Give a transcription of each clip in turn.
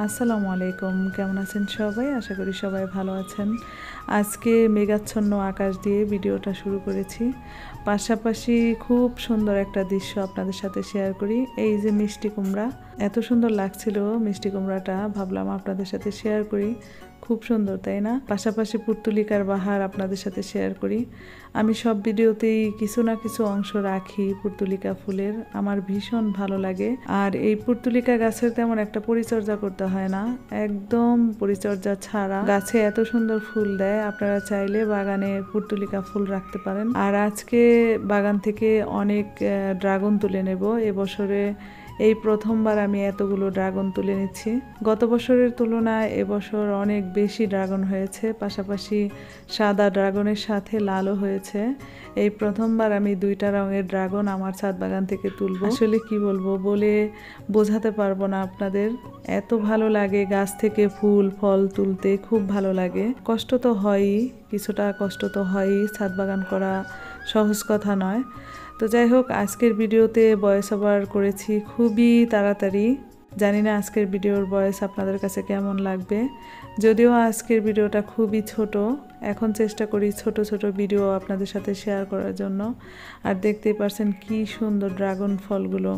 আসসালামু আলাইকুম, কেমন আছেন সবাই? আশা করি সবাই ভালো আছেন। আজকে মেঘাচ্ছন্ন আকাশ দিয়ে ভিডিওটা শুরু করেছি। পাশাপাশি খুব সুন্দর একটা দৃশ্য আপনাদের সাথে শেয়ার করি। এই যে মিষ্টি কুমড়া, এত সুন্দর লাগছিল মিষ্টি কুমড়াটা, ভাবলাম আপনাদের সাথে শেয়ার করি। খুব সুন্দর, তাই না? পাশাপাশি পুর্তুলিকার বাহার আপনাদের সাথে শেয়ার করি। আমি সব ভিডিওতেই কিছু না কিছু অংশ রাখি পুর্তুলিকা ফুলের, আমার ভীষণ ভালো লাগে। আর এই পুর্তুলিকা গাছের তেমন একটা পরিচর্যা করতে হয় না, একদম পরিচর্যা ছাড়া গাছে এত সুন্দর ফুল দেয়। আপনারা চাইলে বাগানে পুর্তুলিকা ফুল রাখতে পারেন। আর আজকে বাগান থেকে অনেক ড্রাগন তুলে নেব। এবছরে এই প্রথমবার আমি এতগুলো ড্রাগন তুলে নিচ্ছি। গত বছরের তুলনায় এবছর অনেক বেশি ড্রাগন হয়েছে, পাশাপাশি সাদা ড্রাগনের সাথে লালও হয়েছে। এই প্রথমবার আমি দুইটা রঙের ড্রাগন আমার ছাদ বাগান থেকে তুলবো। আসলে কি বলবো, বলে বোঝাতে পারবো না আপনাদের। এত ভালো লাগে গাছ থেকে ফুল ফল তুলতে, খুব ভালো লাগে। কষ্ট তো হয়ই, কিছুটা কষ্ট তো হয়ই, ছাদ বাগান করা সহজ কথা নয়। তো যাই হোক, আজকের ভিডিওতে ভয়েস ওভার করেছি খুবই তাড়াতাড়ি। জানি না আজকের ভিডিওর ভয়েস আপনাদের কাছে কেমন লাগবে। যদিও আজকের ভিডিওটা খুবই ছোট, এখন চেষ্টা করি ছোট ছোট ভিডিও আপনাদের সাথে শেয়ার করার জন্য। আর দেখতেই পারছেন কি সুন্দর ড্রাগন ফলগুলো,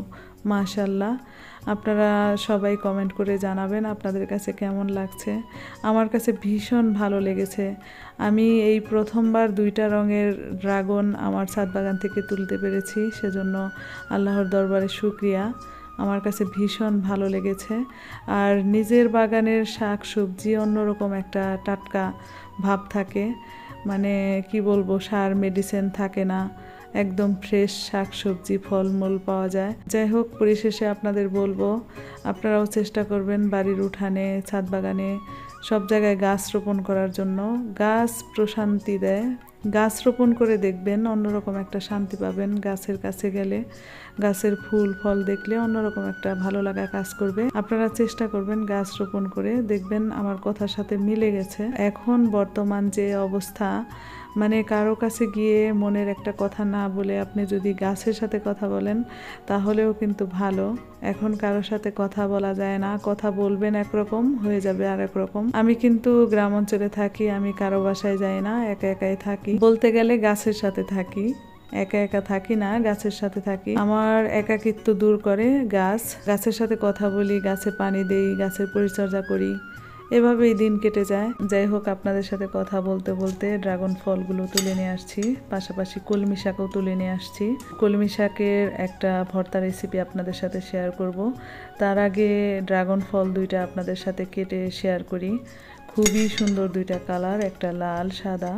মাশাল্লাহ। আপনারা সবাই কমেন্ট করে জানাবেন আপনাদের কাছে কেমন লাগছে। আমার কাছে ভীষণ ভালো লেগেছে। আমি এই প্রথমবার দুইটা রঙের ড্রাগন আমার ছাদ বাগান থেকে তুলতে পেরেছি, সেজন্য আল্লাহর দরবারে শুকরিয়া। আমার কাছে ভীষণ ভালো লেগেছে। আর নিজের বাগানের শাক সবজি অন্যরকম একটা টাটকা ভাব থাকে, মানে কি বলবো, সার মেডিসিন থাকে না, একদম ফ্রেশ শাক সবজি ফলমূল পাওয়া যায়। যাই হোক, পরিশেষে আপনাদের বলবো আপনারাও চেষ্টা করবেন বাড়ির উঠানে ছাদ বাগানে সব জায়গায় গাছ রোপণ করার জন্য। গাছ প্রশান্তি দেয়, গাছ রোপণ করে দেখবেন অন্যরকম একটা শান্তি পাবেন। গাছের কাছে গেলে গাছের ফুল ফল দেখলে অন্যরকম একটা ভালো লাগা কাজ করবে। আপনারা চেষ্টা করবেন গাছ রোপণ করে দেখবেন আমার কথার সাথে মিলে গেছে। এখন বর্তমান যে অবস্থা, মানে কারো কাছে গিয়ে মনের একটা কথা না বলে আপনি যদি গাছের সাথে কথা বলেন তাহলেও কিন্তু ভালো। এখন কারো সাথে কথা বলা যায় না, কথা বলবেন একরকম, হয়ে যাবে আর এক রকম। আমি কিন্তু গ্রাম অঞ্চলে থাকি, আমি কারো বাসায় যাই না, একা একাই থাকি। বলতে গেলে গাছের সাথে থাকি, একা একা থাকি না, গাছের সাথে থাকি। আমার একাকিত্ব দূর করে গাছ। গাছের সাথে কথা বলি, গাছে পানি দেই, গাছের পরিচর্যা করি, এভাবেই দিন কেটে যায়। যাই হোক, আপনাদের সাথে কথা বলতে বলতে ড্রাগন ফলগুলো তুলে নিয়ে আসছি, পাশাপাশি কলমি শাকও তুলে নিয়ে আসছি। কলমি শাকের একটা ভর্তা রেসিপি আপনাদের সাথে শেয়ার করব। তার আগে ড্রাগন ফল দুইটা আপনাদের সাথে কেটে শেয়ার করি। খুবই সুন্দর দুইটা কালার, একটা লাল সাদা।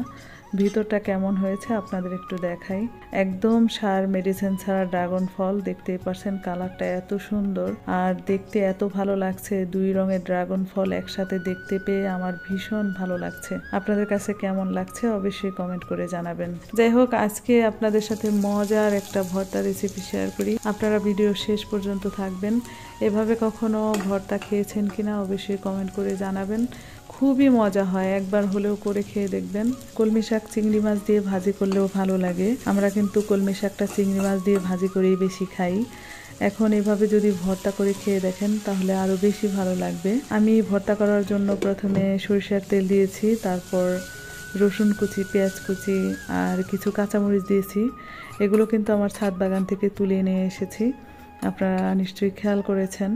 ভিতরটা কেমন হয়েছে আপনাদের একটু দেখাই। একদম সার মেডিসিন ছাড়া ড্রাগন ফল, দেখতেই পারছেন কালারটা এত সুন্দর আর দেখতে এত ভালো লাগছে। দুই রঙের ড্রাগন ফল একসাথে দেখতে পেয়ে আমার ভীষণ ভালো লাগছে। আপনাদের কাছে কেমন লাগছে অবশ্যই কমেন্ট করে জানাবেন। যাই হোক, আজকে আপনাদের সাথে মজার একটা ভর্তা রেসিপি শেয়ার করি। আপনারা ভিডিও শেষ পর্যন্ত থাকবেন। এভাবে কখনো ভর্তা খেয়েছেন কিনা অবশ্যই কমেন্ট করে জানাবেন। খুবই মজা হয়, একবার হলেও করে খেয়ে দেখবেন। কলমি শাক চিংড়ি মাছ দিয়ে ভাজি করলেও ভালো লাগে। আমরা কিন্তু কলমি শাকটা চিংড়ি মাছ দিয়ে ভাজি করেই বেশি খাই। এখন এভাবে যদি ভর্তা করে খেয়ে দেখেন তাহলে আরও বেশি ভালো লাগবে। আমি ভর্তা করার জন্য প্রথমে সরিষার তেল দিয়েছি, তারপর রসুন কুচি, পেঁয়াজ কুচি আর কিছু কাঁচামরিচ দিয়েছি। এগুলো কিন্তু আমার ছাদ বাগান থেকে তুলে নিয়ে এসেছি, আপনারা নিশ্চয়ই খেয়াল করেছেন।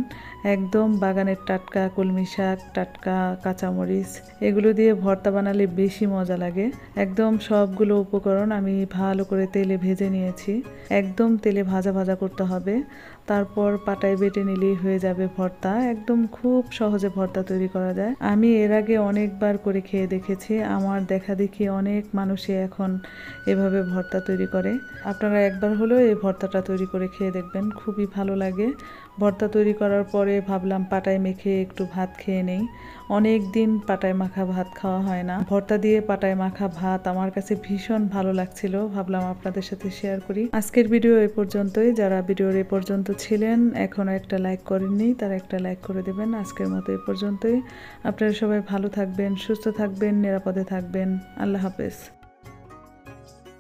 একদম বাগানের টাটকা কলমি শাক, টাটকা কাঁচামরিচ, এগুলো দিয়ে ভর্তা বানালে বেশি মজা লাগে। একদম সবগুলো উপকরণ আমি ভালো করে তেলে ভেজে নিয়েছি। একদম তেলে ভাজা ভাজা করতে হবে, তারপর পাটায় বেটে নিলেই হয়ে যাবে ভর্তা। একদম খুব সহজে ভর্তা তৈরি করা যায়। আমি এর আগে অনেকবার করে খেয়ে দেখেছি, আমার দেখা দেখি অনেক মানুষই এখন এভাবে ভর্তা তৈরি করে। আপনারা একবার হলেও এই ভর্তাটা তৈরি করে খেয়ে দেখবেন, খুবই ভালো লাগে। ভর্তা তৈরি করার পরে ভাবলাম পাটায় মেখে একটু ভাত খেয়ে নেই। অনেক দিন পাটায় মাখা ভাত খাওয়া হয় না। ভর্তা দিয়ে পাটায় মাখা ভাত আমার কাছে ভীষণ ভালো লাগছিল, ভাবলাম আপনাদের সাথে শেয়ার করি। আজকের ভিডিও এই পর্যন্তই। যারা ভিডিওর এই পর্যন্ত ছিলেন এখনও একটা লাইক করেননি, তারা একটা লাইক করে দেবেন। আজকের মতো এই পর্যন্তই। আপনারা সবাই ভালো থাকবেন, সুস্থ থাকবেন, নিরাপদে থাকবেন। আল্লাহ হাফেজ।